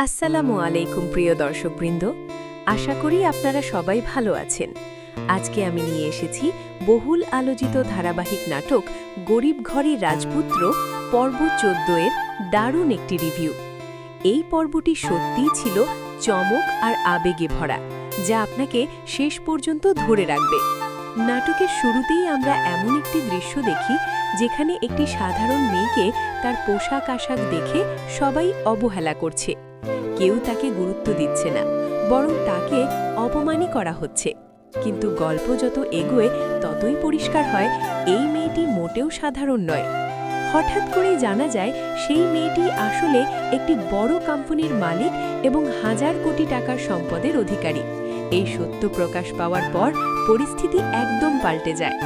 আসসালামু আলাইকুম প্রিয় দর্শকবৃন্দ, আশা করি আপনারা সবাই ভালো আছেন। আজকে আমি নিয়ে এসেছি বহুল আলোচিত ধারাবাহিক নাটক গরিব ঘরের রাজপুত্র পর্ব ১৪ এর দারুণ একটি রিভিউ। এই পর্বটি সত্যিই ছিল চমক আর আবেগে ভরা, যা আপনাকে শেষ পর্যন্ত ধরে রাখবে। নাটকের শুরুতেই আমরা এমন একটি দৃশ্য দেখি যেখানে একটি সাধারণ মেয়েকে তার পোশাক আশাক দেখে সবাই অবহেলা করছে। কেউ তাকে গুরুত্ব দিচ্ছে না, বরং তাকে অপমানই করা হচ্ছে। কিন্তু গল্প যত এগোয় ততই পরিষ্কার হয় এই মেয়েটি মোটেও সাধারণ নয়। হঠাৎ করেই জানা যায় সেই মেয়েটি আসলে একটি বড় কোম্পানির মালিক এবং হাজার কোটি টাকার সম্পদের অধিকারী। এই সত্য প্রকাশ পাওয়ার পর পরিস্থিতি একদম পাল্টে যায়।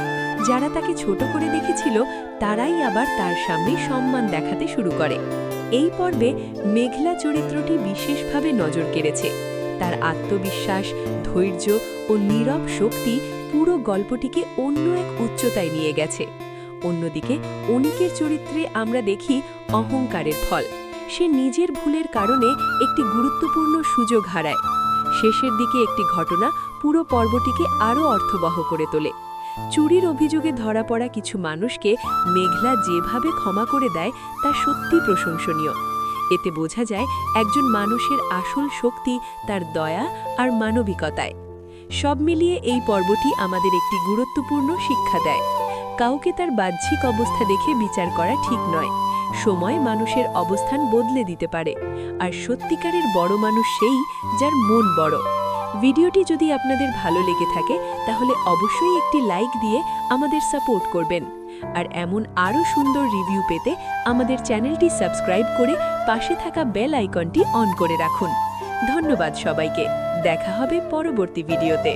যারা তাকে ছোট করে দেখেছিল তারাই আবার তার সামনে সম্মান দেখাতে শুরু করে। এই পর্বে মেঘলা চরিত্রটি বিশেষভাবে নজর কেড়েছে। তার আত্মবিশ্বাস, ধৈর্য ও নীরব শক্তি পুরো গল্পটিকে অন্য এক উচ্চতায় নিয়ে গেছে। অন্যদিকে অনিকের চরিত্রে আমরা দেখি অহংকারের ফল। সে নিজের ভুলের কারণে একটি গুরুত্বপূর্ণ সুযোগ হারায়। শেষের দিকে একটি ঘটনা পুরো পর্বটিকে আরও অর্থবহ করে তোলে। চুরির অভিযোগে ধরা পড়া কিছু মানুষকে মেঘলা যেভাবে ক্ষমা করে দেয় তা সত্যি প্রশংসনীয়। এতে বোঝা যায় একজন মানুষের আসল শক্তি তার দয়া আর মানবিকতায়। সব মিলিয়ে এই পর্বটি আমাদের একটি গুরুত্বপূর্ণ শিক্ষা দেয়। কাউকে তার বাহ্যিক অবস্থা দেখে বিচার করা ঠিক নয়। সময় মানুষের অবস্থান বদলে দিতে পারে, আর সত্যিকারের বড় মানুষ সেই যার মন বড়। ভিডিওটি যদি আপনাদের ভালো লেগে থাকে তাহলে অবশ্যই একটি লাইক দিয়ে আমাদের সাপোর্ট করবেন। আর এমন আরও সুন্দর রিভিউ পেতে আমাদের চ্যানেলটি সাবস্ক্রাইব করে পাশে থাকা বেল আইকনটি অন করে রাখুন। ধন্যবাদ সবাইকে, দেখা হবে পরবর্তী ভিডিওতে।